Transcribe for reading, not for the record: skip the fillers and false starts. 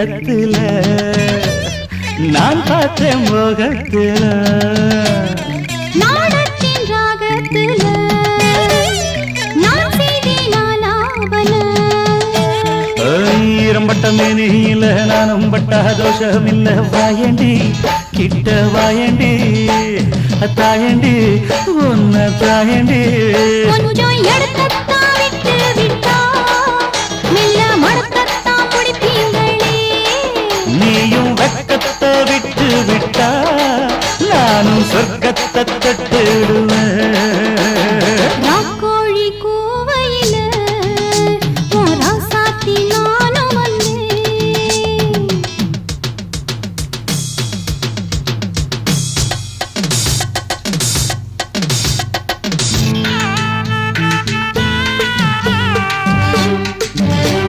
நேரத்துல நான் பார்த்தேன் மோகத்துல நாடத்தின் ராகத்துல நான் செய்தேன் ஆலாபன ஈரம்பட்ட மேனியில நானும் பட்டா தோஷமில்ல வாயண்டி கிட்ட வாயண்டி தாயண்டி உன்ன தாயண்டி கொஞ்சம் எடுத்தத்தான் விட்டு விட்டா மெல்ல மடக்கத்தான் பிடிப்பீங்களே நீயும் வெக்கத்தை விட்டு விட்டா நானும் சொர்க்கத்தை தட்டிடுவேன்